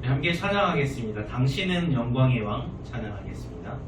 네, 함께 찬양하겠습니다. 당신은 영광의 왕 찬양하겠습니다.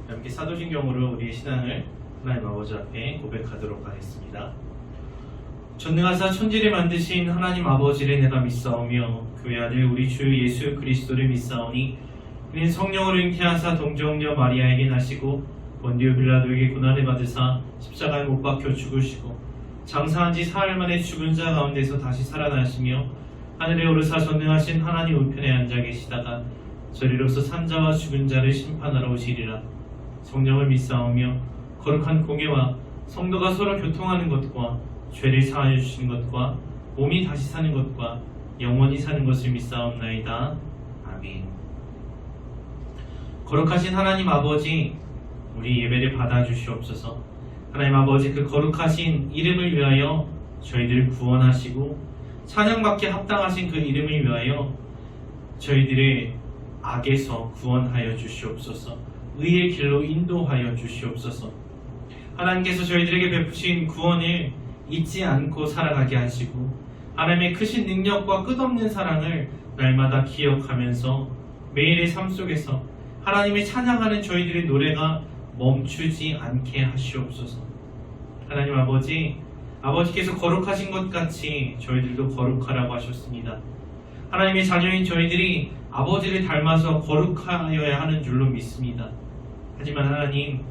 함께 사도신경으로 우리의 신앙을 하나님 아버지 앞에 고백하도록 하겠습니다. 전능하사 천지를 만드신 하나님 아버지를 내가 믿사오며 그의 아들 우리 주 예수 그리스도를 믿사오니 그는 성령으로 잉태하사 동정녀 마리아에게 나시고 본디오 빌라도에게 고난을 받으사 십자가에 못 박혀 죽으시고 장사한 지 사흘 만에 죽은 자 가운데서 다시 살아나시며 하늘에 오르사 전능하신 하나님 우편에 앉아 계시다가 저리로서 산자와 죽은 자를 심판하러 오시리라. 성령을 믿사오며 거룩한 공예와 성도가 서로 교통하는 것과 죄를 사하여 주시는 것과 몸이 다시 사는 것과 영원히 사는 것을 믿사옵나이다. 아멘. 거룩하신 하나님 아버지, 우리 예배를 받아주시옵소서. 하나님 아버지, 그 거룩하신 이름을 위하여 저희들을 구원하시고 찬양받게 합당하신 그 이름을 위하여 저희들을 악에서 구원하여 주시옵소서. 의의 길로 인도하여 주시옵소서. 하나님께서 저희들에게 베푸신 구원을 잊지 않고 살아가게 하시고 하나님의 크신 능력과 끝없는 사랑을 날마다 기억하면서 매일의 삶 속에서 하나님을 찬양하는 저희들의 노래가 멈추지 않게 하시옵소서. 하나님 아버지, 아버지께서 거룩하신 것 같이 저희들도 거룩하라고 하셨습니다. 하나님의 자녀인 저희들이 아버지를 닮아서 거룩하여야 하는 줄로 믿습니다. 하지만 하나님,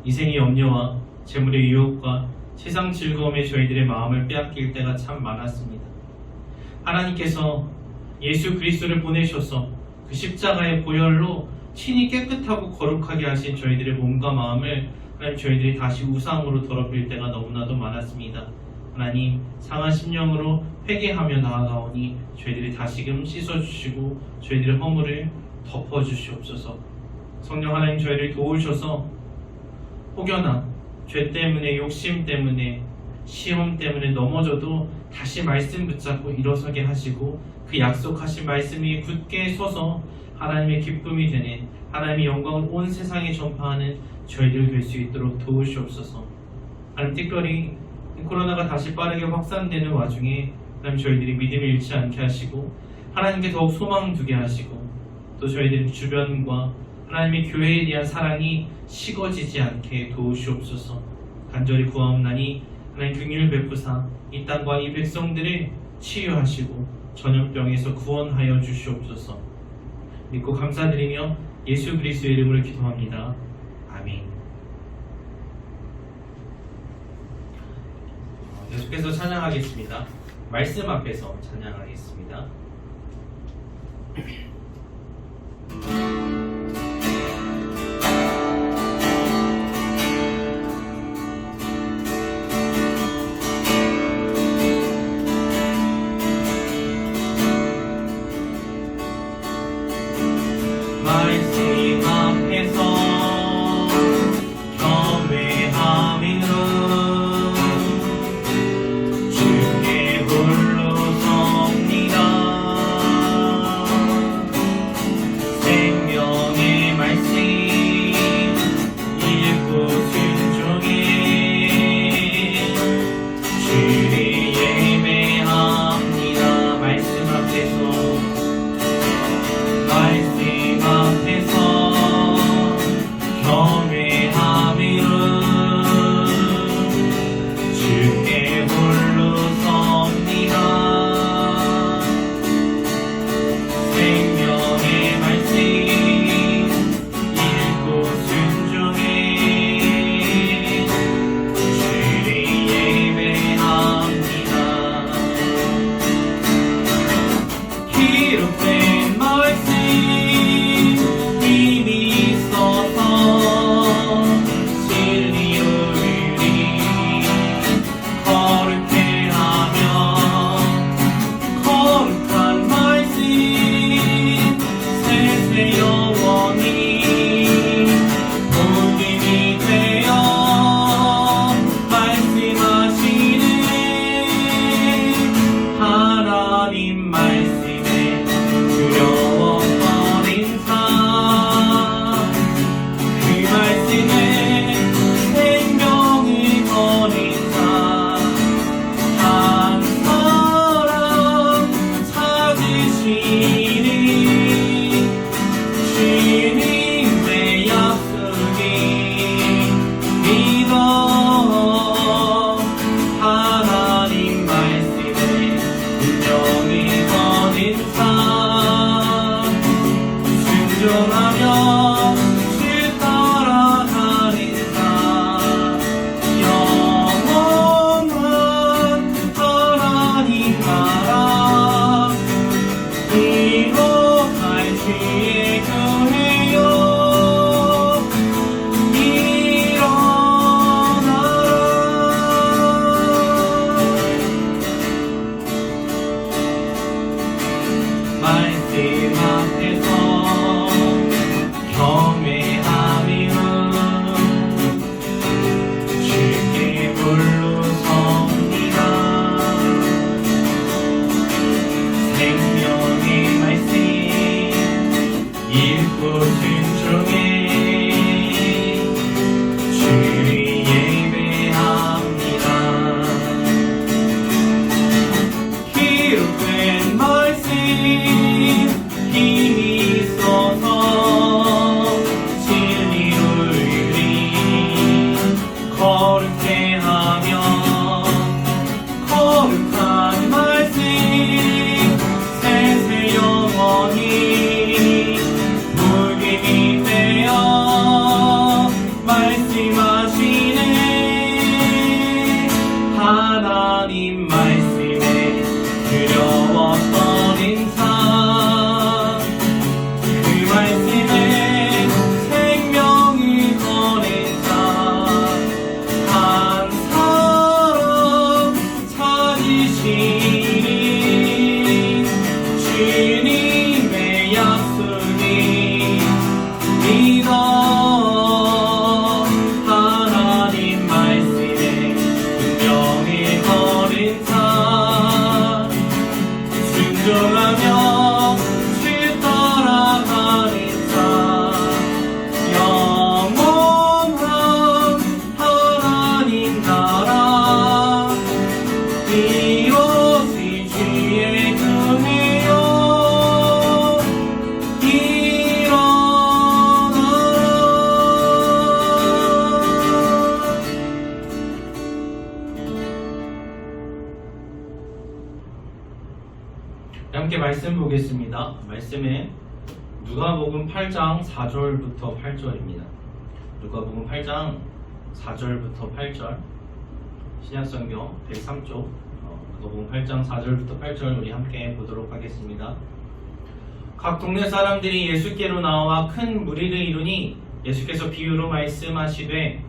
이생의 염려와 재물의 유혹과 세상 즐거움에 저희들의 마음을 빼앗길 때가 참 많았습니다. 하나님께서 예수 그리스도를 보내셔서 그 십자가의 보혈로 친히 깨끗하고 거룩하게 하신 저희들의 몸과 마음을 하나님 저희들이 다시 우상으로 더럽힐 때가 너무나도 많았습니다. 하나님, 상한 심령으로 회개하며 나아가오니 저희들이 다시금 씻어주시고 저희들의 허물을 덮어주시옵소서. 성령 하나님 저희를 도우셔서 혹여나 죄 때문에 욕심 때문에 시험 때문에 넘어져도 다시 말씀 붙잡고 일어서게 하시고 그 약속하신 말씀이 굳게 서서 하나님의 기쁨이 되는 하나님의 영광을 온 세상에 전파하는 저희들 될 수 있도록 도우시옵소서. 하나님 특별히 코로나가 다시 빠르게 확산되는 와중에 하나님 저희들이 믿음을 잃지 않게 하시고 하나님께 더욱 소망 두게 하시고 또 저희들 주변과 하나님의 교회에 대한 사랑이 식어지지 않게 도우시옵소서. 간절히 구하옵나니 하나님 긍휼 베푸사 이 땅과 이 백성들을 치유하시고 전염병에서 구원하여 주시옵소서. 믿고 감사드리며 예수 그리스도의 이름으로 기도합니다. 아멘. 계속해서 찬양하겠습니다. 말씀 앞에서 찬양하겠습니다. 말씀 앞에서 경외함으로 주께 홀로 섭니다. 생명의 말씀 읽고 순종해 주를 예배합니다. 말씀 앞에서 경외함으로 주께 홀로 섭니다. 생명의 말씀 읽고 순종해 주를 예배합니다. 기록된 말씀 힘이 있어서 진리로 우리 거룩해 하며 거룩한 말씀 세세 영원히 복음이 되어 말씀하시는 하나님 말씀에 두려워 생명을 거닌 자 한 사람 찾으시니 주님의 약속이 믿어 하나님 말씀에 운명을 거닌 자 순종하며 말씀 앞에서 경외하며 주께 홀로 섭니다. 생명의 말씀 읽고 순종해 주를 예배합니다. 기록된 말씀 힘이 있어서 진리로 우리 거룩해 하며 거룩한 말씀 세세 영원히 복음이 되어 말씀 보겠습니다. 말씀은 누가복음 8장 4절부터 8절입니다. 누가복음 8장 4절부터 8절, 신약성경 103쪽, 누가복음 8장 4절부터 8절 우리 함께 보도록 하겠습니다. 각 동네 사람들이 예수께로 나와 큰 무리를 이루니 예수께서 비유로 말씀하시되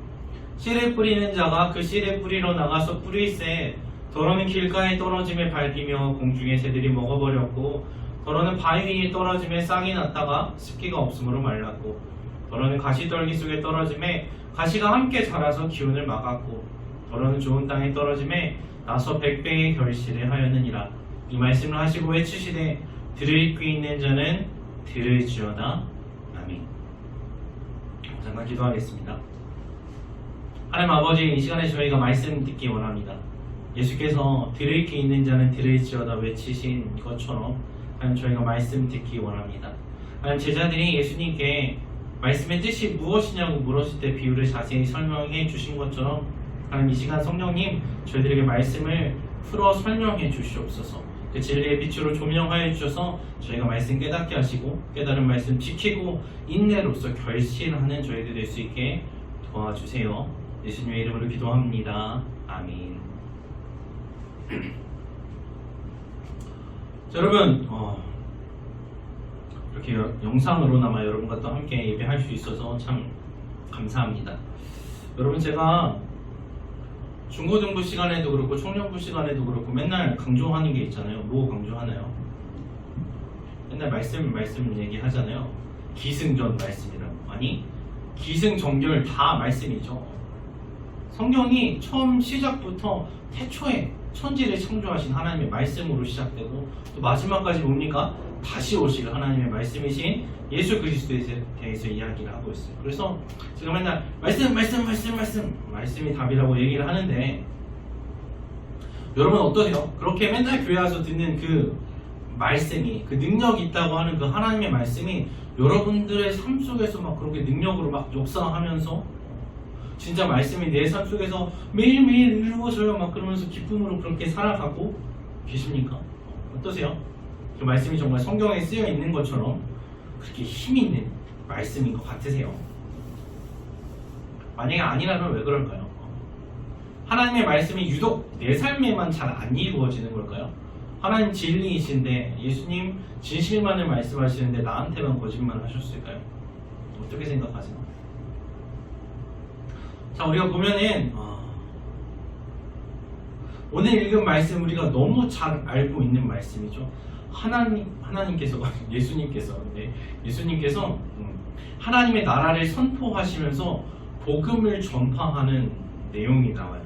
씨를 뿌리는 자가 그 씨를 뿌리러 나가서 뿌릴새 더러는 길가에 떨어짐에 밟히며 공중의 새들이 먹어버렸고 더러는 바위 위에 떨어짐에 싹이 났다가 습기가 없으므로 말랐고 더러는 가시떨기 속에 떨어짐에 가시가 함께 자라서 기운을 막았고 더러는 좋은 땅에 떨어짐에 나서 100배의 결실을 하였느니라. 이 말씀을 하시고 외치시되 들을 귀 있는 자는 들을지어다. 아멘. 잠깐 기도하겠습니다. 하나님 아버지, 이 시간에 저희가 말씀 듣기 원합니다. 예수께서 들을 귀 있는 자는 들을지어다 외치신 것처럼 하나님 저희가 말씀 듣기 원합니다. 하나님 제자들이 예수님께 말씀의 뜻이 무엇이냐고 물었을 때 비유를 자세히 설명해 주신 것처럼 하나님 이 시간 성령님 저희들에게 말씀을 풀어 설명해 주시옵소서. 그 진리의 빛으로 조명하여 주셔서 저희가 말씀 깨닫게 하시고 깨달은 말씀 지키고 인내로서 결실하는 저희들 될 수 있게 도와주세요. 예수님의 이름으로 기도합니다. 아멘. 자, 여러분 이렇게 영상으로나마 여러분과 또 함께 예배할 수 있어서 참 감사합니다. 여러분 제가 중고등부 시간에도 그렇고 청년부 시간에도 그렇고 맨날 강조하는 게 있잖아요. 뭐 강조하나요? 맨날 말씀 얘기하잖아요. 기승전 말씀이라고. 아니 기승전결 다 말씀이죠. 성경이 처음 시작부터 태초에 천지를 창조하신 하나님의 말씀으로 시작되고 또 마지막까지 뭡니까? 다시 오실 하나님의 말씀이신 예수 그리스도에 대해서 이야기를 하고 있어요. 그래서 제가 맨날 말씀이 답이라고 얘기를 하는데 여러분 어떠세요? 그렇게 맨날 교회 와서 듣는 그 말씀이 그 능력이 있다고 하는 그 하나님의 말씀이 여러분들의 삶 속에서 막 그렇게 능력으로 막 역사하면서 진짜 말씀이 내 삶 속에서 매일매일 이루어져요 막 그러면서 기쁨으로 그렇게 살아가고 계십니까? 어떠세요? 그 말씀이 정말 성경에 쓰여 있는 것처럼 그렇게 힘이 있는 말씀인 것 같으세요? 만약에 아니라면 왜 그럴까요? 하나님의 말씀이 유독 내 삶에만 잘 안 이루어지는 걸까요? 하나님 진리이신데 예수님 진실만을 말씀하시는데 나한테만 거짓말 하셨을까요? 어떻게 생각하세요? 자, 우리가 보면은 오늘 읽은 말씀 우리가 너무 잘 알고 있는 말씀이죠. 하나님께서 예수님께서 하나님의 나라를 선포하시면서 복음을 전파하는 내용이 나와요.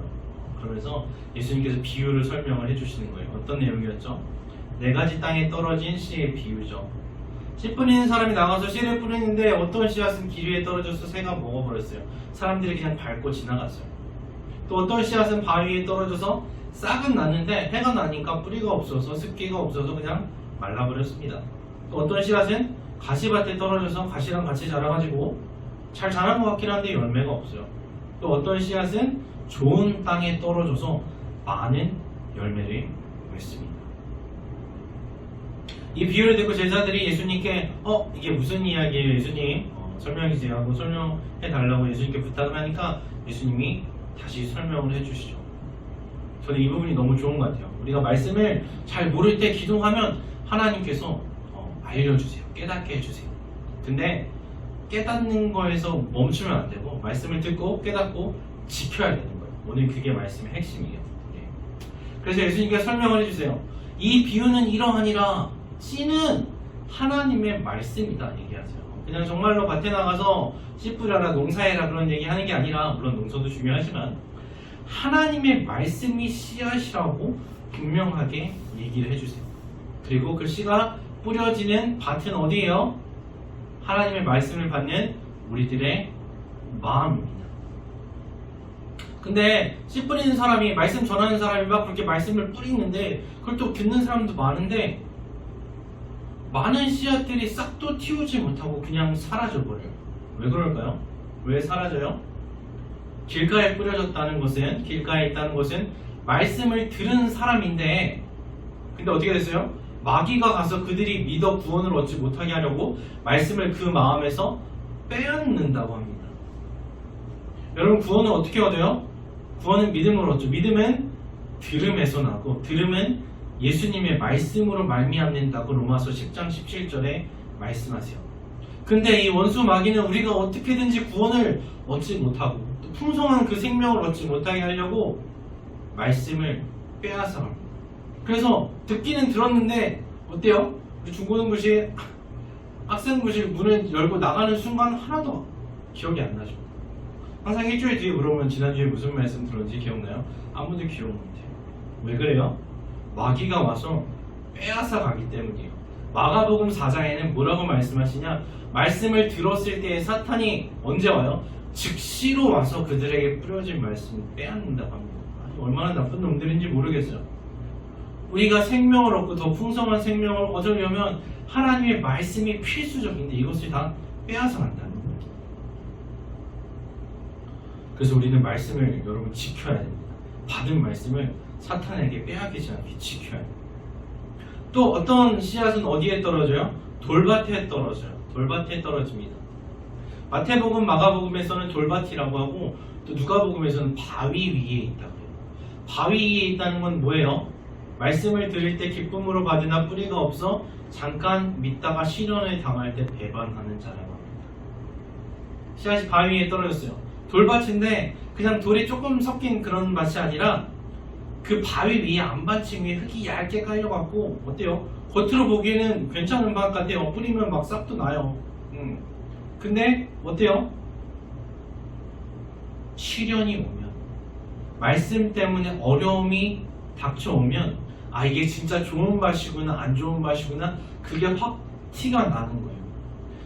그러면서 예수님께서 비유를 설명을 해주시는 거예요. 어떤 내용이었죠? 4가지 땅에 떨어진 씨의 비유죠. 씨 뿌리는 사람이 나가서 씨를 뿌리는데 어떤 씨앗은 길 위에 떨어져서 새가 먹어버렸어요. 사람들이 그냥 밟고 지나갔어요. 또 어떤 씨앗은 바위 위에 떨어져서 싹은 났는데 해가 나니까 뿌리가 없어서 습기가 없어서 그냥 말라버렸습니다. 또 어떤 씨앗은 가시밭에 떨어져서 가시랑 같이 자라가지고 잘 자란 것 같긴 한데 열매가 없어요. 또 어떤 씨앗은 좋은 땅에 떨어져서 많은 열매를 맺습니다. 이 비유를 듣고 제자들이 예수님께 이게 무슨 이야기예요 예수님? 설명해 주세요 하고 설명해 달라고 예수님께 부탁을 하니까 예수님이 다시 설명을 해주시죠. 저는 이 부분이 너무 좋은 것 같아요. 우리가 말씀을 잘 모를 때 기도하면 하나님께서 알려주세요. 깨닫게 해주세요. 근데 깨닫는 거에서 멈추면 안 되고 말씀을 듣고 깨닫고 지켜야 되는 거예요. 오늘 그게 말씀의 핵심이에요. 네. 그래서 예수님께서 설명을 해주세요. 이 비유는 이러하니라. 씨는 하나님의 말씀이다 얘기하세요. 그냥 정말로 밭에 나가서 씨 뿌려라 농사해라 그런 얘기 하는 게 아니라 물론 농사도 중요하지만 하나님의 말씀이 씨앗이라고 분명하게 얘기를 해주세요. 그리고 그 씨가 뿌려지는 밭은 어디예요? 하나님의 말씀을 받는 우리들의 마음입니다. 근데 씨 뿌리는 사람이 말씀 전하는 사람이 막 그렇게 말씀을 뿌리는데 그걸 또 듣는 사람도 많은데 많은 씨앗들이 싹도 틔우지 못하고 그냥 사라져버려요. 왜 그럴까요? 왜 사라져요? 길가에 뿌려졌다는 것은 길가에 있다는 것은 말씀을 들은 사람인데 근데 어떻게 됐어요? 마귀가 가서 그들이 믿어 구원을 얻지 못하게 하려고 말씀을 그 마음에서 빼앗는다고 합니다. 여러분, 구원은 어떻게 얻어요? 구원은 믿음으로 얻죠. 믿음은 들음에서 나고, 들음은 예수님의 말씀으로 말미암는다고 로마서 10장 17절에 말씀하세요. 근데 이 원수 마귀는 우리가 어떻게든지 구원을 얻지 못하고 또 풍성한 그 생명을 얻지 못하게 하려고 말씀을 빼앗아 갑니다. 그래서 듣기는 들었는데 어때요? 우리 중고등부실 학생부실 문을 열고 나가는 순간 하나도 기억이 안 나죠. 항상 일주일 뒤에 물어보면 지난주에 무슨 말씀 들었는지 기억나요? 아무도 기억 못해요. 왜 그래요? 마귀가 와서 빼앗아 가기 때문이에요. 마가복음 4장에는 뭐라고 말씀하시냐? 말씀을 들었을 때 사탄이 언제 와요? 즉시로 와서 그들에게 뿌려진 말씀을 빼앗는다고 합니다. 아니, 얼마나 나쁜 놈들인지 모르겠어요. 우리가 생명을 얻고 더 풍성한 생명을 얻으려면 하나님의 말씀이 필수적인데 이것을 다 빼앗아 간다는 거예요. 그래서 우리는 말씀을 여러분 지켜야 됩니다. 받은 말씀을 사탄에게 빼앗기지 않게 지켜야 돼요. 또 어떤 씨앗은 어디에 떨어져요? 돌밭에 떨어져요. 돌밭에 떨어집니다. 마태복음, 마가복음에서는 돌밭이라고 하고 또 누가복음에서는 바위 위에 있다고 해요. 바위 위에 있다는 건 뭐예요? 말씀을 들을 때 기쁨으로 받으나 뿌리가 없어 잠깐 믿다가 시련을 당할 때 배반하는 자라고 합니다. 씨앗이 바위 위에 떨어졌어요. 돌밭인데 그냥 돌이 조금 섞인 그런 밭이 아니라 그 바위 위에 안밭층 위에 흙이 얇게 깔려갖고 어때요? 겉으로 보기에는 괜찮은 밭 같아요. 뿌리면 막 싹도 나요. 근데 어때요? 시련이 오면, 말씀 때문에 어려움이 닥쳐오면 아, 이게 진짜 좋은 밭이구나 안 좋은 밭이구나 그게 확 티가 나는 거예요.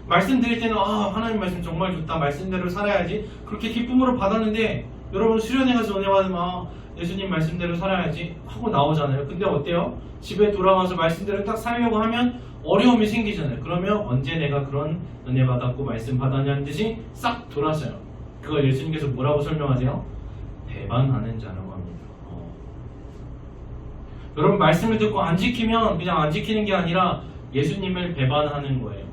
말씀 드릴 때는 아, 하나님 말씀 정말 좋다, 말씀대로 살아야지 그렇게 기쁨으로 받았는데 여러분 수련회 가서 은혜 받으면 아, 예수님 말씀대로 살아야지 하고 나오잖아요. 근데 어때요? 집에 돌아와서 말씀대로 딱 살려고 하면 어려움이 생기잖아요. 그러면 언제 내가 그런 은혜 받았고 말씀 받았냐는 듯이 싹 돌아서요. 그걸 예수님께서 뭐라고 설명하세요? 배반하는 자라고 합니다. 여러분, 말씀을 듣고 안 지키면 그냥 안 지키는 게 아니라 예수님을 배반하는 거예요.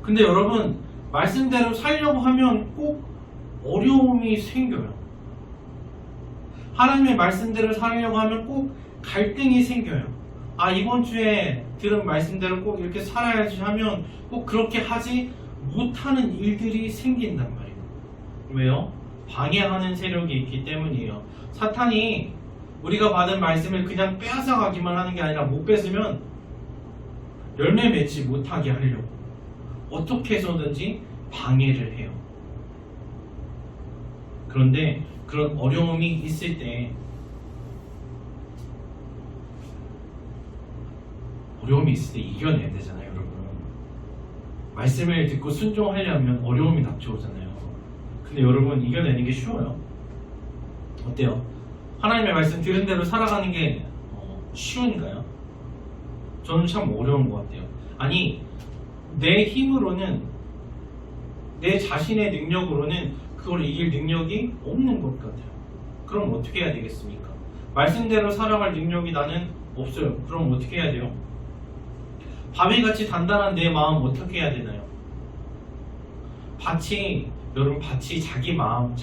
근데 여러분, 말씀대로 살려고 하면 꼭 어려움이 생겨요. 하나님의 말씀대로 살려고 하면 꼭 갈등이 생겨요. 아, 이번 주에 들은 말씀대로 꼭 이렇게 살아야지 하면 꼭 그렇게 하지 못하는 일들이 생긴단 말이에요. 왜요? 방해하는 세력이 있기 때문이에요. 사탄이 우리가 받은 말씀을 그냥 빼앗아 가기만 하는 게 아니라 못 뺏으면 열매 맺지 못하게 하려고 어떻게 해서든지 방해를 해요. 그런데 그런 어려움이 있을 때 이겨내야 되잖아요, 여러분. 말씀을 듣고 순종하려면 어려움이 닥쳐오잖아요. 근데 여러분, 이겨내는 게 쉬워요? 어때요? 하나님의 말씀 들은 대로 살아가는 게 쉬운가요? 저는 참 어려운 것 같아요. 아니, 내 힘으로는, 내 자신의 능력으로는 그걸 이길 능력이 없는 것 같아요. 그럼 어떻게 해야 되겠습니까? 말씀대로 살아갈 능력이 나는 없어요. 그럼 어떻게 해야 돼요? 바위같이 단단한 내 마음 어떻게 해야 되나요? 여러분 밭이 자기 마음,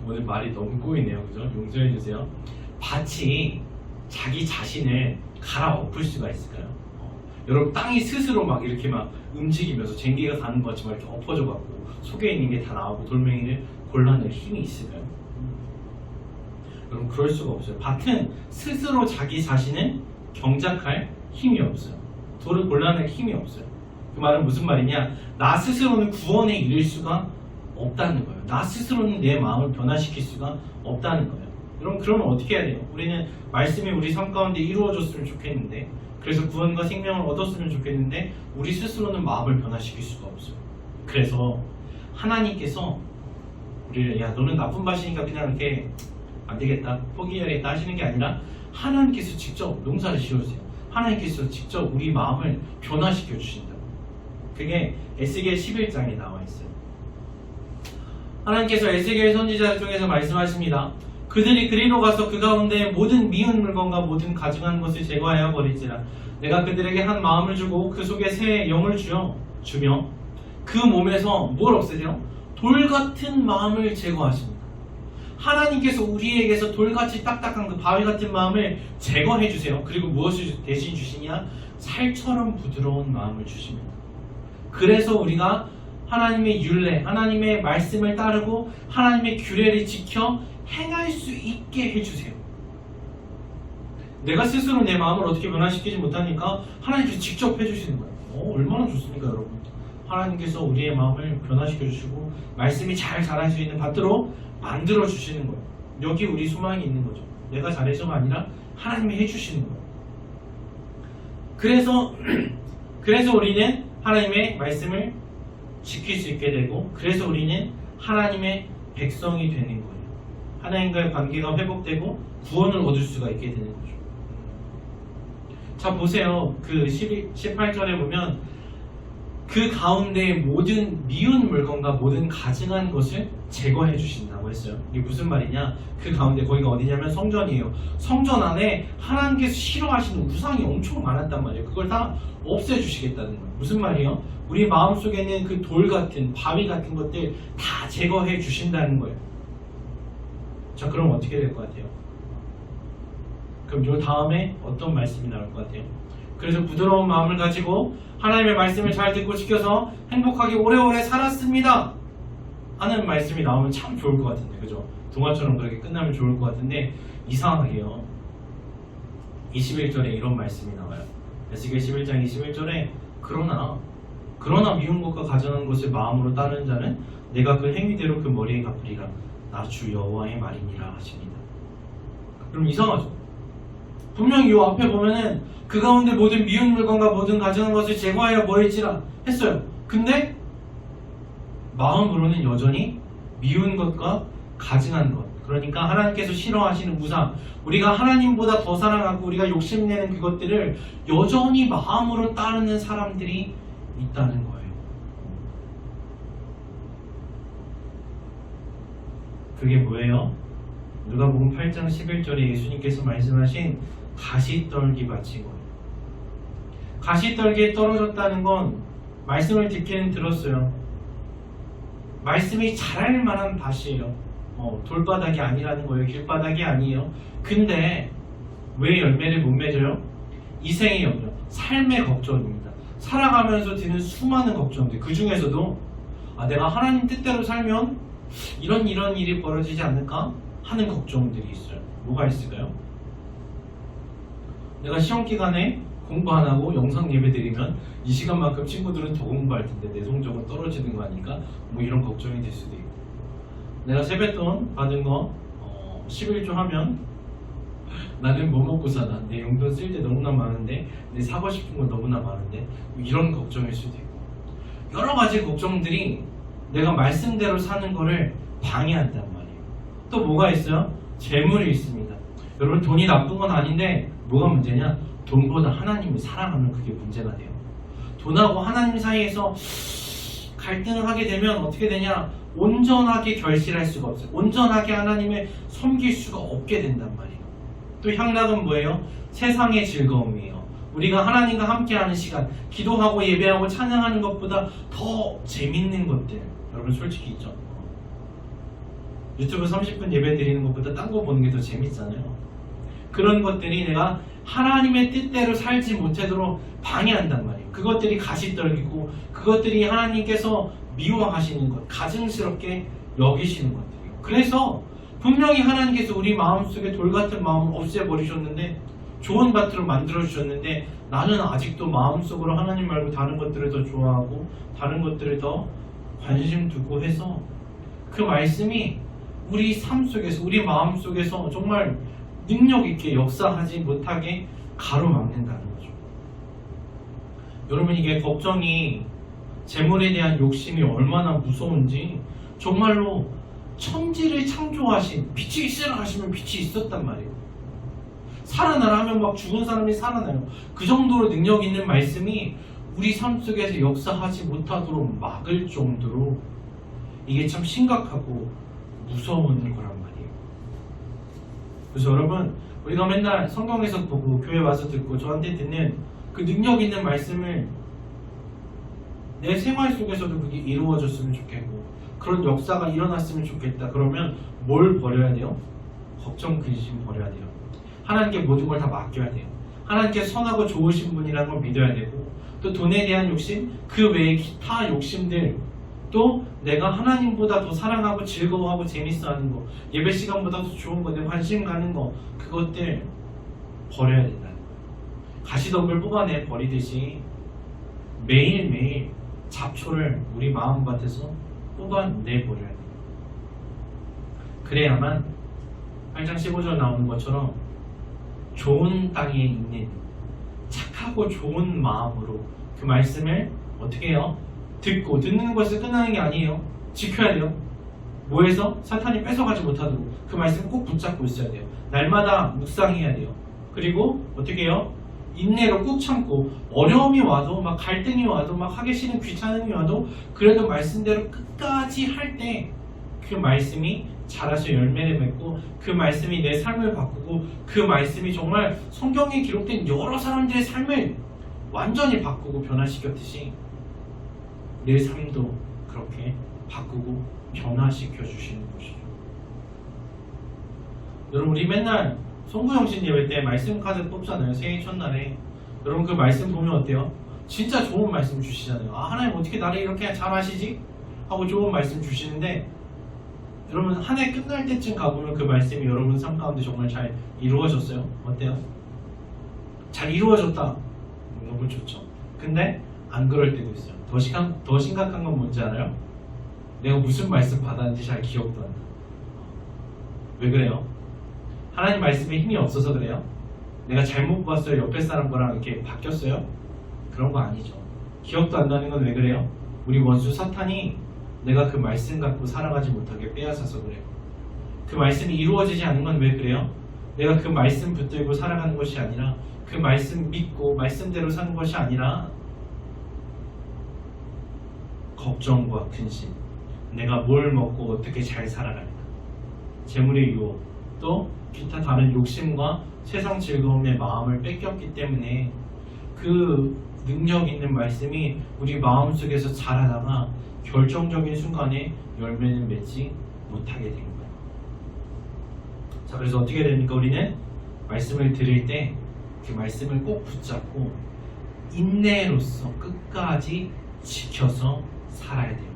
오늘 말이 너무 꼬이네요. 그죠? 용서해 주세요. 밭이 자기 자신을 갈아엎을 수가 있을까요? 여러분, 땅이 스스로 막 이렇게 막 움직이면서 쟁기가 가는 것처럼 이렇게 엎어져 갖고 속에 있는 게 다 나오고 돌멩이를 골라낼 힘이 있을까요? 여러분, 그럴 수가 없어요. 밭은 스스로 자기 자신을 경작할 힘이 없어요. 돌을 골라낼 힘이 없어요. 그 말은 무슨 말이냐? 나 스스로는 구원에 이를 수가 없다는 거예요. 나 스스로는 내 마음을 변화시킬 수가 없다는 거예요. 여러분, 그러면 어떻게 해야 돼요? 우리는 말씀이 우리 삶 가운데 이루어졌으면 좋겠는데, 그래서 구원과 생명을 얻었으면 좋겠는데 우리 스스로는 마음을 변화시킬 수가 없어요. 그래서 하나님께서 우리를 야, 너는 나쁜 밭이니까 그냥 이렇게 안 되겠다, 포기해야겠다 하시는 게 아니라 하나님께서 직접 농사를 지어주세요. 하나님께서 직접 우리 마음을 변화시켜 주신다. 그게 에스겔 11장에 나와 있어요. 하나님께서 에스겔 선지자를 통해서 말씀하십니다. 그들이 그리로 가서 그 가운데 모든 미운 물건과 모든 가증한 것을 제거하여 버리지라. 내가 그들에게 한 마음을 주고 그 속에 새 영을 주며 그 몸에서 뭘 없애세요? 돌 같은 마음을 제거하십니다. 하나님께서 우리에게서 돌같이 딱딱한 그 바위 같은 마음을 제거해 주세요. 그리고 무엇을 대신 주시냐? 살처럼 부드러운 마음을 주십니다. 그래서 우리가 하나님의 율례, 하나님의 말씀을 따르고 하나님의 규례를 지켜 행할 수 있게 해주세요. 내가 스스로 내 마음을 어떻게 변화시키지 못하니까 하나님께서 직접 해주시는 거예요. 얼마나 좋습니까, 여러분? 하나님께서 우리의 마음을 변화시켜 주시고 말씀이 잘 자랄 수 있는 밭으로 만들어 주시는 거예요. 여기 우리 소망이 있는 거죠. 내가 잘해서가 아니라 하나님이 해주시는 거예요. 그래서 우리는 하나님의 말씀을 지킬 수 있게 되고, 그래서 우리는 하나님의 백성이 되는 거예요. 하나님과의 관계가 회복되고 구원을 얻을 수가 있게 되는 거죠. 자, 보세요. 그 18절에 보면 그 가운데 모든 미운 물건과 모든 가증한 것을 제거해 주신다고 했어요. 이게 무슨 말이냐? 그 가운데 거기가 어디냐면 성전이에요. 성전 안에 하나님께서 싫어하시는 우상이 엄청 많았단 말이에요. 그걸 다 없애주시겠다는 거예요. 무슨 말이에요? 우리 마음속에는 그 돌 같은 바위 같은 것들 다 제거해 주신다는 거예요. 자, 그럼 어떻게 될 것 같아요? 그럼 요 다음에 어떤 말씀이 나올 것 같아요? 그래서 부드러운 마음을 가지고 하나님의 말씀을 잘 듣고 지켜서 행복하게 오래오래 살았습니다 하는 말씀이 나오면 참 좋을 것 같은데, 그죠? 동화처럼 그렇게 끝나면 좋을 것 같은데 이상하게요, 21절에 이런 말씀이 나와요. 에스겔 11장 21절에 그러나 미운 것과 가증한 것을 마음으로 따르는 자는 내가 그 행위대로 그 머리에 갚으리라. 나 주 여호와의 말이니라 하십니다. 그럼 이상하죠? 분명히 이 앞에 보면은 그 가운데 모든 미운 물건과 모든 가증한 것을 제거하여 버릴지라 했어요. 근데 마음으로는 여전히 미운 것과 가증한 것, 그러니까 하나님께서 싫어하시는 우상, 우리가 하나님보다 더 사랑하고 우리가 욕심내는 그것들을 여전히 마음으로 따르는 사람들이 있다는 거예요. 그게 뭐예요? 누가복음 8장 11절에 예수님께서 말씀하신 가시떨기 밭인 거예요. 가시떨기에 떨어졌다는 건 말씀을 듣기는 들었어요. 말씀이 자랄 만한 밭이에요. 돌바닥이 아니라는 거예요. 길바닥이 아니에요. 근데 왜 열매를 못 맺어요? 이생의 염려, 삶의 걱정입니다. 살아가면서 드는 수많은 걱정들, 그 중에서도 내가 하나님 뜻대로 살면 이런 일이 벌어지지 않을까 하는 걱정들이 있어요. 뭐가 있을까요? 내가 시험 기간에 공부 안 하고 영상 예배 드리면 이 시간만큼 친구들은 더 공부할 텐데 내 성적은 떨어지는 거 아닐까? 뭐 이런 걱정이 될 수도 있고, 내가 세뱃돈 받은 거 11조 하면 나는 뭐 먹고 사나? 내 용돈 쓸 때 너무나 많은데, 내 사고 싶은 건 너무나 많은데, 이런 걱정일 수도 있고, 여러 가지 걱정들이 내가 말씀대로 사는 거를 방해한단 말이에요. 또 뭐가 있어요? 재물이 있습니다. 여러분, 돈이 나쁜 건 아닌데 뭐가 문제냐? 돈보다 하나님을 사랑하면 그게 문제가 돼요. 돈하고 하나님 사이에서 갈등을 하게 되면 어떻게 되냐? 온전하게 결실할 수가 없어요. 온전하게 하나님을 섬길 수가 없게 된단 말이에요. 또 향락은 뭐예요? 세상의 즐거움이에요. 우리가 하나님과 함께하는 시간, 기도하고 예배하고 찬양하는 것보다 더 재밌는 것들, 여러분 솔직히 있죠? 유튜브 30분 예배 드리는 것보다 딴 거 보는 게 더 재밌잖아요. 그런 것들이 내가 하나님의 뜻대로 살지 못하도록 방해한단 말이에요. 그것들이 가시떨기고, 그것들이 하나님께서 미워하시는 것, 가증스럽게 여기시는 것들이에요. 그래서 분명히 하나님께서 우리 마음속에 돌같은 마음을 없애버리셨는데, 좋은 밭으로 만들어주셨는데, 나는 아직도 마음속으로 하나님 말고 다른 것들을 더 좋아하고 다른 것들을 더 관심 두고 해서 그 말씀이 우리 삶 속에서, 우리 마음 속에서 정말 능력 있게 역사하지 못하게 가로막는다는 거죠. 여러분, 이게 걱정이, 재물에 대한 욕심이 얼마나 무서운지, 정말로 천지를 창조하신, 빛이 있으라 하시면 빛이 있었단 말이에요. 살아나라 하면 막 죽은 사람이 살아나요. 그 정도로 능력 있는 말씀이 우리 삶 속에서 역사하지 못하도록 막을 정도로 이게 참 심각하고 무서운 거란 말이에요. 그래서 여러분, 우리가 맨날 성경에서 보고 교회 와서 듣고 저한테 듣는 그 능력 있는 말씀을 내 생활 속에서도 그게 이루어졌으면 좋겠고 그런 역사가 일어났으면 좋겠다. 그러면 뭘 버려야 돼요? 걱정, 근심 버려야 돼요. 하나님께 모든 걸 다 맡겨야 돼요. 하나님께 선하고 좋으신 분이라는 걸 믿어야 되고, 또 돈에 대한 욕심, 그 외의 기타 욕심들, 또 내가 하나님보다 더 사랑하고 즐거워하고 재밌어하는 거, 예배 시간보다 더 좋은 거, 내 관심 가는 거, 그것들 버려야 된다는 거예요. 가시덤불 뽑아내 버리듯이 매일매일 잡초를 우리 마음밭에서 뽑아내 버려야 돼요. 그래야만 8장 15절 나오는 것처럼 좋은 땅에 있는 착하고 좋은 마음으로 그 말씀을 어떻게 해요? 듣고, 듣는 것에 끝나는 게 아니에요. 지켜야 돼요. 뭐해서? 사탄이 뺏어가지 못하도록 그 말씀을 꼭 붙잡고 있어야 돼요. 날마다 묵상해야 돼요. 그리고 어떻게 해요? 인내로 꾹 참고, 어려움이 와도 막 갈등이 와도 막 하기 싫은 귀찮음이 와도 그래도 말씀대로 끝까지 할 때 그 말씀이 자라서 열매를 맺고, 그 말씀이 내 삶을 바꾸고, 그 말씀이 정말 성경에 기록된 여러 사람들의 삶을 완전히 바꾸고 변화시켰듯이 내 삶도 그렇게 바꾸고 변화시켜 주시는 것이죠. 여러분, 우리 맨날 송구영신 예배 때 말씀 카드 뽑잖아요. 새해 첫날에. 여러분, 그 말씀 보면 어때요? 진짜 좋은 말씀 주시잖아요. 아, 하나님 어떻게 나를 이렇게 잘 하시지? 하고 좋은 말씀 주시는데, 여러분 한 해 끝날 때쯤 가보면 그 말씀이 여러분 삶 가운데 정말 잘 이루어졌어요? 어때요? 잘 이루어졌다. 너무 좋죠. 근데 안 그럴 때도 있어요. 더 심각한 건 뭔지 알아요? 내가 무슨 말씀 받았는지 잘 기억도 안 나. 왜 그래요? 하나님 말씀에 힘이 없어서 그래요? 내가 잘못 봤어요? 옆에 사람 거랑 이렇게 바뀌었어요? 그런 거 아니죠. 기억도 안 나는 건 왜 그래요? 우리 원수 사탄이 내가 그 말씀 갖고 살아가지 못하게 빼앗아서 그래요. 그 말씀이 이루어지지 않는 건 왜 그래요? 내가 그 말씀 붙들고 살아가는 것이 아니라, 그 말씀 믿고 말씀대로 사는 것이 아니라 걱정과 근심, 내가 뭘 먹고 어떻게 잘 살아갈까, 재물의 유혹, 또 기타 다른 욕심과 세상 즐거움의 마음을 뺏겼기 때문에 그 능력 있는 말씀이 우리 마음속에서 자라다가 결정적인 순간에 열매는 맺지 못하게 된 거예요. 자, 그래서 어떻게 됩니까? 우리는 말씀을 들을 때 그 말씀을 꼭 붙잡고 인내로서 끝까지 지켜서 살아야 돼요.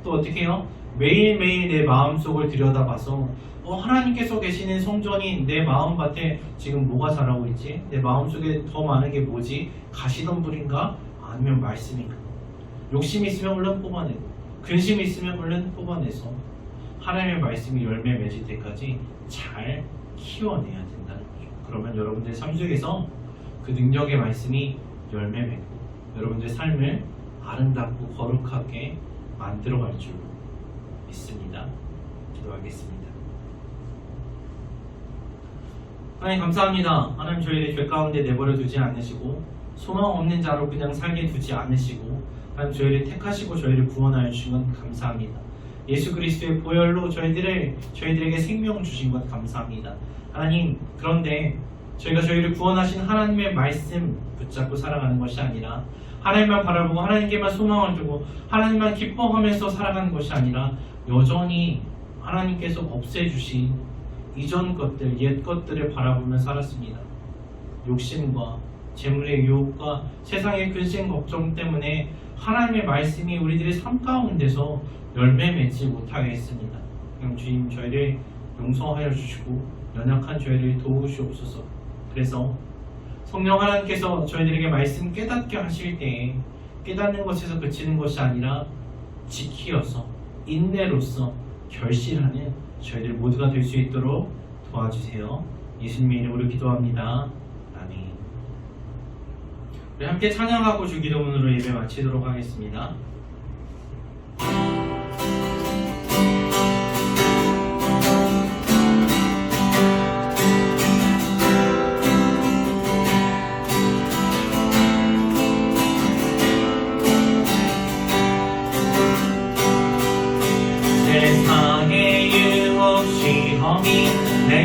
또 어떻게 해요? 매일매일 내 마음속을 들여다봐서 하나님께서 계시는 성전인 내 마음밭에 지금 뭐가 자라고 있지? 내 마음속에 더 많은 게 뭐지? 가시덤불인가? 아니면 말씀인가? 욕심이 있으면 얼른 뽑아내고, 근심이 있으면 얼른 뽑아내서 하나님의 말씀이 열매 맺을 때까지 잘 키워내야 된다는 거죠. 그러면 여러분들 삶 속에서 그 능력의 말씀이 열매 맺고 여러분들 삶을 아름답고 거룩하게 만들어갈 줄 믿습니다. 기도하겠습니다. 하나님 감사합니다. 하나님 저희를 죄 가운데 내버려 두지 않으시고 소망 없는 자로 그냥 살게 두지 않으시고 하나님 저희를 택하시고 저희를 구원하여 주신 것 감사합니다. 예수 그리스도의 보혈로 저희들에게 생명 주신 것 감사합니다. 하나님, 그런데 저희가 저희를 구원하신 하나님의 말씀 붙잡고 살아가는 것이 아니라 하나님만 바라보고 하나님께만 소망을 두고 하나님만 기뻐하면서 살아가는 것이 아니라 여전히 하나님께서 없애주신 이전 것들, 옛 것들을 바라보며 살았습니다. 욕심과 재물의 유혹과 세상의 근심 걱정 때문에 하나님의 말씀이 우리들의 삶 가운데서 열매 맺지 못하게 했습니다. 그럼 주님 저희를 용서하여 주시고 연약한 저희를 도우시옵소서. 그래서 성령 하나님께서 저희들에게 말씀 깨닫게 하실 때에 깨닫는 것에서 그치는 것이 아니라 지키어서 인내로서 결실하는 저희들 모두가 될 수 있도록 도와주세요. 예수님의 이름으로 기도합니다. 아멘. 우리 함께 찬양하고 주기도문으로 예배 마치도록 하겠습니다. 세상의 유혹 시험이 내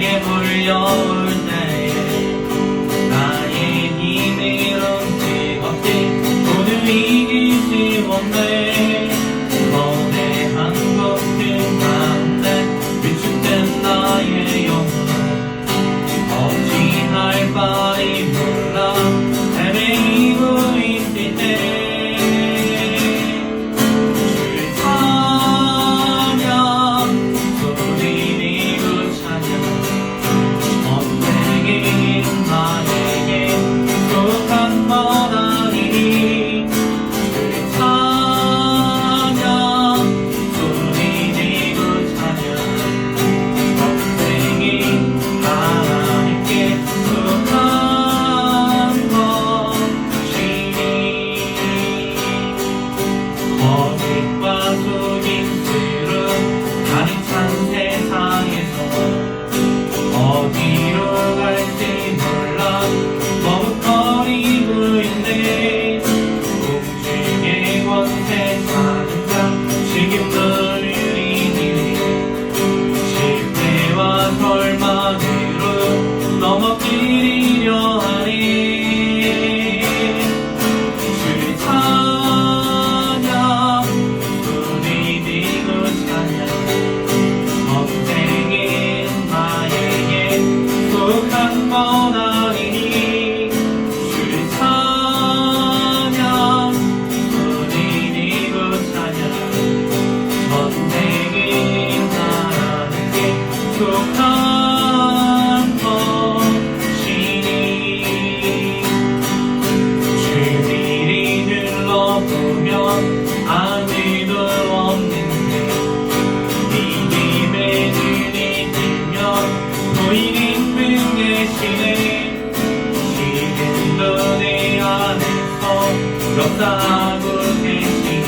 역사하고 계시니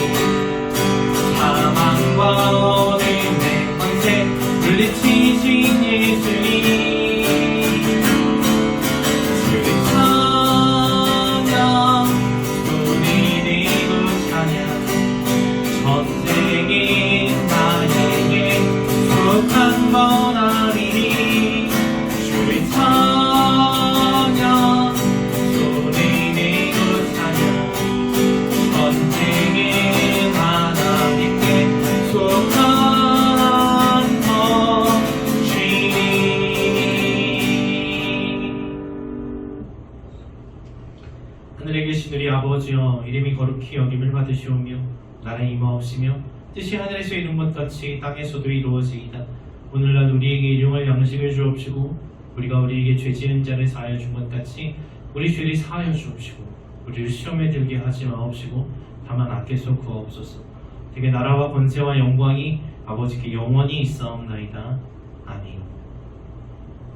사망과 어둠의 권세 물리치신 예수님 주의 찬양 손이 들고 찬양 전생에 나에게 수록한 번 아니니 주의 찬양 손이 들고 찬양 전생에 하나님께 수록한 것이니. 하늘에 계신 우리 아버지여 이름이 거룩히 여김을 받으시오며 나라의 임하옵시며 뜻이 하늘에서 이룬 것 같이 땅에서도 이루어지이다. 오늘날 우리에게 일용할 양식을 주옵시고 우리가 우리에게 죄 지은 자를 사하여 준 것 같이 우리 죄를 사하여 주옵시고 우리를 시험에 들게 하지 마옵시고 다만 악에서 구하옵소서. 되게 나라와 권세와 영광이 아버지께 영원히 있사옵나이다.